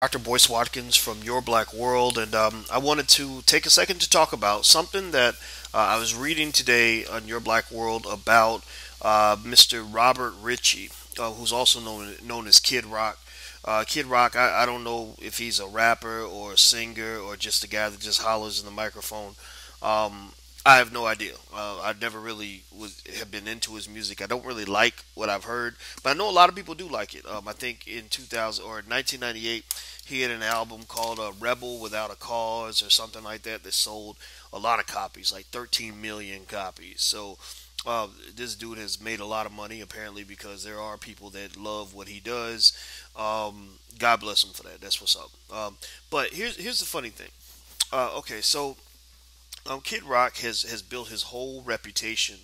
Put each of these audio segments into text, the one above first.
Dr. Boyce Watkins from Your Black World, and I wanted to take a second to talk about something that I was reading today on Your Black World about Mr. Robert Ritchie, who's also known as Kid Rock. Kid Rock, I don't know if he's a rapper or a singer or just a guy that just hollers in the microphone. I have no idea. I never really have been into his music. I don't really like what I've heard, but I know a lot of people do like it. I think in 2000 or 1998, he had an album called "Rebel Without a Cause" or something like that that sold a lot of copies, like 13 million copies. So this dude has made a lot of money apparently because there are people that love what he does. God bless him for that. That's what's up. But here's the funny thing. Okay, so Kid Rock has built his whole reputation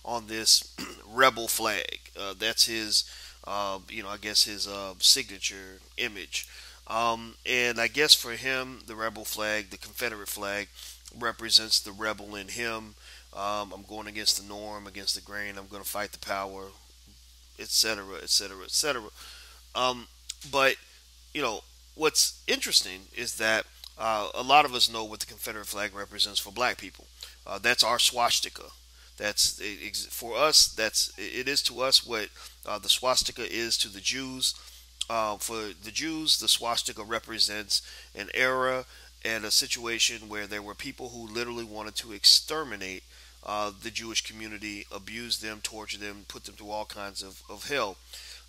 on this rebel flag. That's his, I guess his signature image. And I guess for him, the rebel flag, the Confederate flag, represents the rebel in him. I'm going against the norm, against the grain. I'm going to fight the power, etc., etc., etc. Um, but you know what's interesting is that a lot of us know what the Confederate flag represents for Black people. That's our swastika. For us. It is to us what the swastika is to the Jews. For the Jews, the swastika represents an era and a situation where there were people who literally wanted to exterminate the Jewish community, abuse them, torture them, put them through all kinds of hell.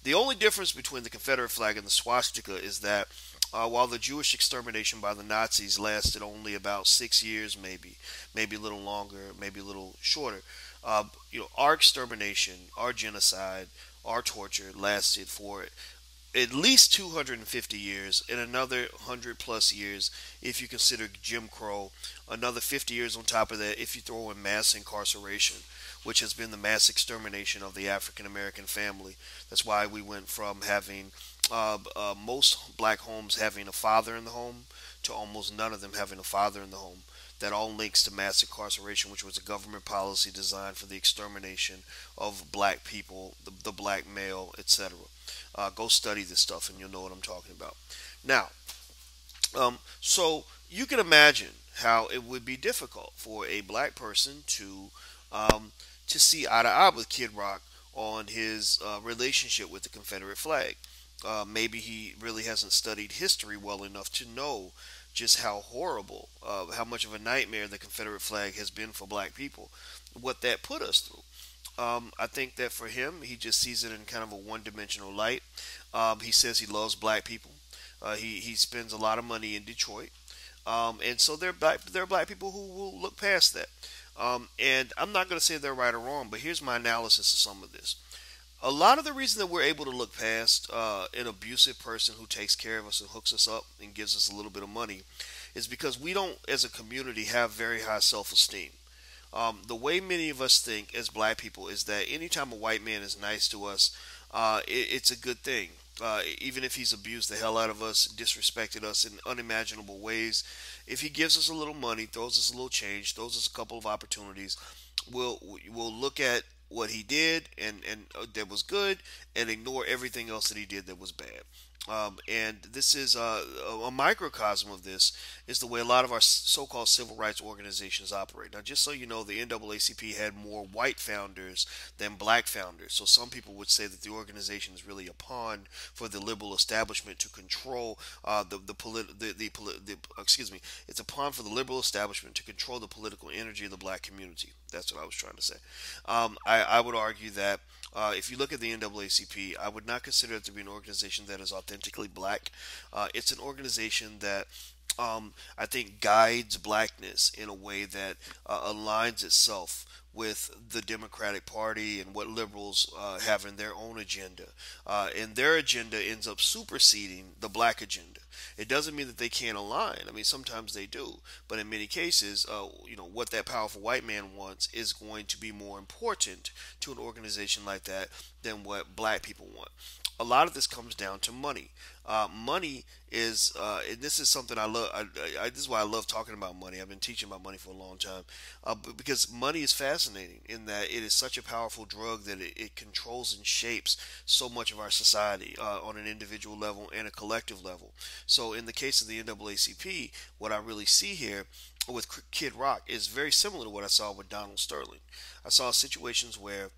The only difference between the Confederate flag and the swastika is that while the Jewish extermination by the Nazis lasted only about 6 years, maybe a little longer, maybe a little shorter, our extermination, our genocide, our torture lasted for at least 250 years and another 100 plus years if you consider Jim Crow, another 50 years on top of that if you throw in mass incarceration, which has been the mass extermination of the African American family. That's why we went from having most black homes having a father in the home to almost none of them having a father in the home. That all links to mass incarceration, which was a government policy designed for the extermination of black people, the black male, etc. Go study this stuff and you'll know what I'm talking about. Now, so you can imagine how it would be difficult for a black person to see eye to eye with Kid Rock on his relationship with the Confederate flag. Maybe he really hasn't studied history well enough to know just how horrible, how much of a nightmare the Confederate flag has been for black people, what that put us through. I think that for him, he just sees it in kind of a one-dimensional light. He says he loves black people. He spends a lot of money in Detroit, and so there are black people who will look past that. And I'm not going to say they're right or wrong, but here's my analysis of some of this. A lot of the reason that we're able to look past an abusive person who takes care of us and hooks us up and gives us a little bit of money is because we don't, as a community, have very high self-esteem. The way many of us think as black people is that anytime a white man is nice to us, it's a good thing. Even if he's abused the hell out of us, disrespected us in unimaginable ways, if he gives us a little money, throws us a little change, throws us a couple of opportunities, we'll look at what he did and that was good and ignore everything else that he did that was bad. And this is a microcosm of this is the way a lot of our so-called civil rights organizations operate. Now, just so you know, the NAACP had more white founders than black founders. So some people would say that the organization is really a pawn for the liberal establishment to control excuse me, it's a pawn for the liberal establishment to control the political energy of the black community. That's what I was trying to say. I would argue that if you look at the NAACP, I would not consider it to be an organization that is authentically black. It's an organization that I think guides blackness in a way that aligns itself with the Democratic Party and what liberals have in their own agenda. And their agenda ends up superseding the black agenda. It doesn't mean that they can't align. I mean, sometimes they do, but in many cases, what that powerful white man wants is going to be more important to an organization like that than what black people want. A lot of this comes down to money. Money is, and this is something I love. This is why I love talking about money. I've been teaching about money for a long time, because money is fascinating in that it is such a powerful drug that it controls and shapes so much of our society on an individual level and a collective level. So, in the case of the NAACP, what I really see here with Kid Rock is very similar to what I saw with Donald Sterling. I saw situations where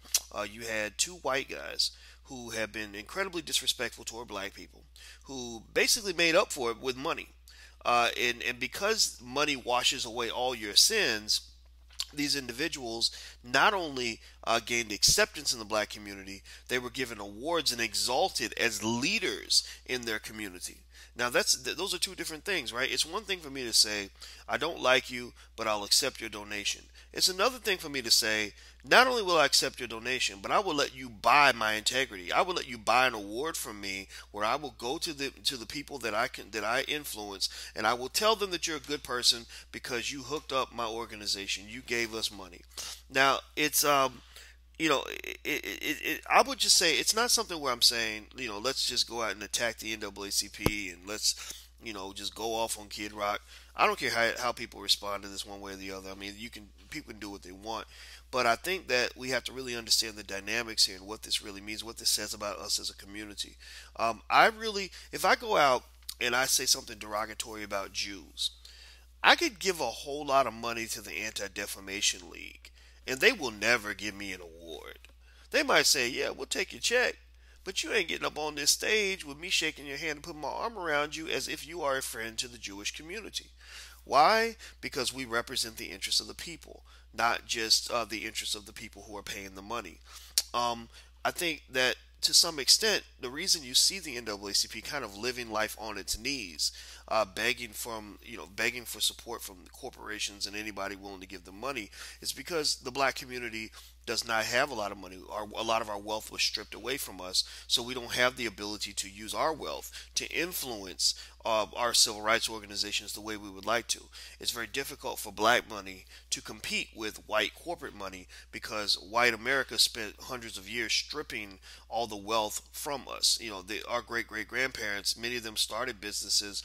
you had two white guys who have been incredibly disrespectful toward black people, who basically made up for it with money. And because money washes away all your sins, these individuals not only gained acceptance in the black community, they were given awards and exalted as leaders in their community. Now those are two different things, right? It's one thing for me to say, I don't like you, but I'll accept your donation. It's another thing for me to say, not only will I accept your donation, but I will let you buy my integrity. I will let you buy an award from me where I will go to the people that I influence, and I will tell them that you're a good person because you hooked up my organization. You gave us money. Now it's I would just say it's not something where I'm saying, let's just go out and attack the NAACP and let's, just go off on Kid Rock. I don't care how people respond to this one way or the other. I mean, people can do what they want, but I think that we have to really understand the dynamics here and what this really means, what this says about us as a community. If I go out and I say something derogatory about Jews, I could give a whole lot of money to the Anti-Defamation League, and they will never give me an award. They might say, yeah, we'll take your check, but you ain't getting up on this stage with me shaking your hand and putting my arm around you as if you are a friend to the Jewish community. Why? Because we represent the interests of the people, not just the interests of the people who are paying the money. I think that to some extent, the reason you see the NAACP kind of living life on its knees, begging for support from the corporations and anybody willing to give them money, is because the black community does not have a lot of money. A lot of our wealth was stripped away from us, so we don't have the ability to use our wealth to influence our civil rights organizations the way we would like to. It's very difficult for black money to compete with white corporate money because white America spent hundreds of years stripping all the wealth from us. Our great-great-grandparents, many of them started businesses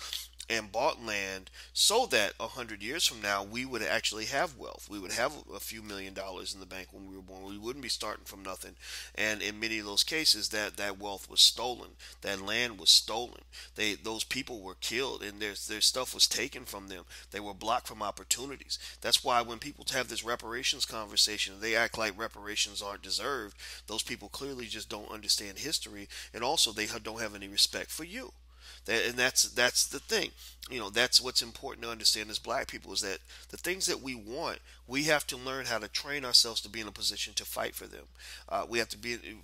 and bought land so that 100 years from now we would actually have wealth. We would have a few $1,000,000 in the bank when we were born. We wouldn't be starting from nothing. And in many of those cases, that wealth was stolen. That land was stolen. Those people were killed, and their stuff was taken from them. They were blocked from opportunities. That's why when people have this reparations conversation, they act like reparations aren't deserved. Those people clearly just don't understand history, and also they don't have any respect for you. That's the thing. That's what's important to understand as black people, is that the things that we want, we have to learn how to train ourselves to be in a position to fight for them. We have to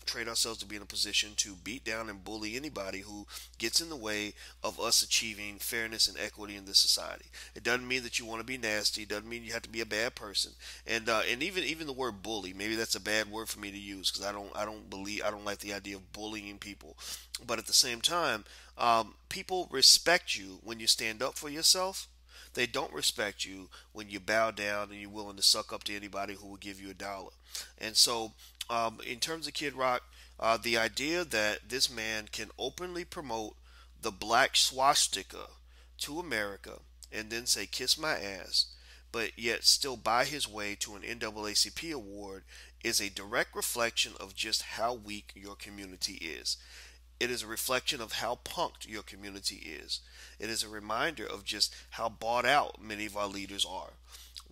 train ourselves to be in a position to beat down and bully anybody who gets in the way of us achieving fairness and equity in this society. It doesn't mean that you want to be nasty. It doesn't mean you have to be a bad person. And even the word bully, maybe that's a bad word for me to use because I don't like the idea of bullying people. But at the same time, people respect you when you stand up for yourself. They don't respect you when you bow down and you're willing to suck up to anybody who will give you $1. And so, in terms of Kid Rock, the idea that this man can openly promote the black swastika to America and then say, kiss my ass, but yet still buy his way to an NAACP award is a direct reflection of just how weak your community is. It is a reflection of how punked your community is. It is a reminder of just how bought out many of our leaders are.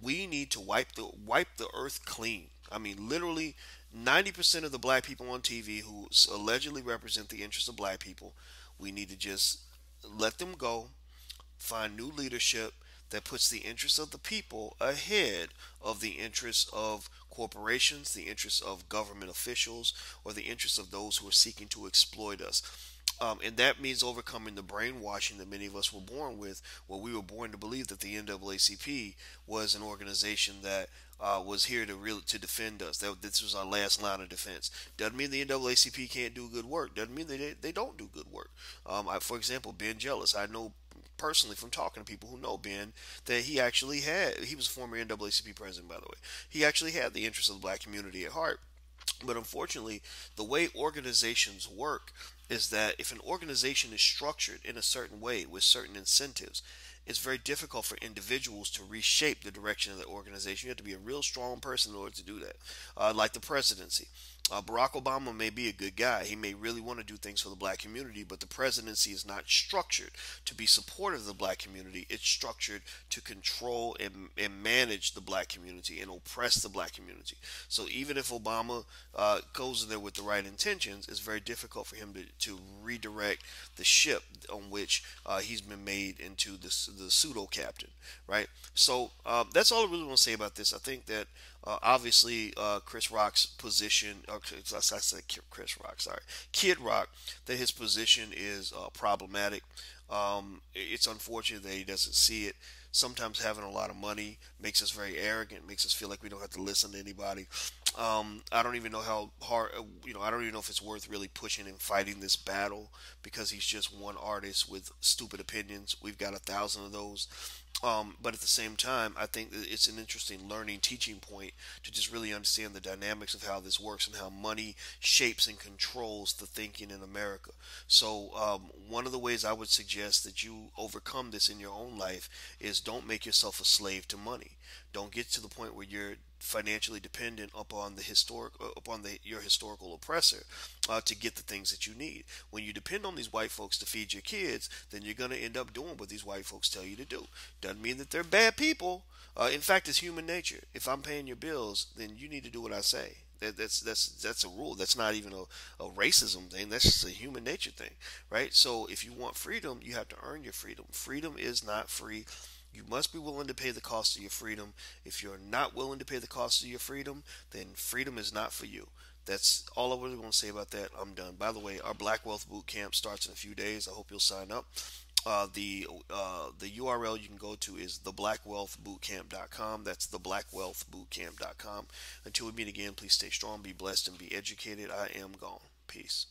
We need to wipe the earth clean. I mean, literally 90% of the black people on TV who allegedly represent the interests of black people, we need to just let them go, find new leadership that puts the interests of the people ahead of the interests of corporations, the interests of government officials, or the interests of those who are seeking to exploit us. And that means overcoming the brainwashing that many of us were born with, where we were born to believe that the NAACP was an organization that was here to defend us. That this was our last line of defense. Doesn't mean the NAACP can't do good work. Doesn't mean they don't do good work. For example, Ben Jealous. I know personally from talking to people who know Ben that he was a former NAACP president, by the way. He actually had the interests of the black community at heart. But unfortunately, the way organizations work is that if an organization is structured in a certain way with certain incentives, it's very difficult for individuals to reshape the direction of the organization. You have to be a real strong person in order to do that. Like the presidency. Barack Obama may be a good guy. He may really want to do things for the black community, but the presidency is not structured to be supportive of the black community. It's structured to control and manage the black community and oppress the black community. So even if Obama goes in there with the right intentions, it's very difficult for him to redirect the ship on which he's been made into the pseudo captain, right? So that's all I really want to say about this. I think that obviously Chris Rock's position, I said Chris Rock, sorry, Kid Rock, that his position is problematic. It's unfortunate that he doesn't see it. Sometimes having a lot of money makes us very arrogant, makes us feel like we don't have to listen to anybody. I don't even know how hard, I don't even know if it's worth really pushing and fighting this battle because he's just one artist with stupid opinions. We've got 1,000 of those. But at the same time, I think that it's an interesting learning, teaching point to just really understand the dynamics of how this works and how money shapes and controls the thinking in America. So, one of the ways I would suggest that you overcome this in your own life is don't make yourself a slave to money. Don't get to the point where you're financially dependent upon your historical oppressor to get the things that you need. When you depend on these white folks to feed your kids, then you're going to end up doing what these white folks tell you to do. Doesn't mean that they're bad people. In fact, it's human nature. If I'm paying your bills, then you need to do what I say. That's a rule. That's not even a racism thing. That's just a human nature thing, right? So if you want freedom, you have to earn your freedom. Freedom is not free. You must be willing to pay the cost of your freedom. If you're not willing to pay the cost of your freedom, then freedom is not for you. That's all I really want to say about that. I'm done. By the way, our Black Wealth Boot Camp starts in a few days. I hope you'll sign up. The URL you can go to is theblackwwealthbootcamp.com. That's theblackwwealthbootcamp.com. Until we meet again, please stay strong, be blessed, and be educated. I am gone. Peace.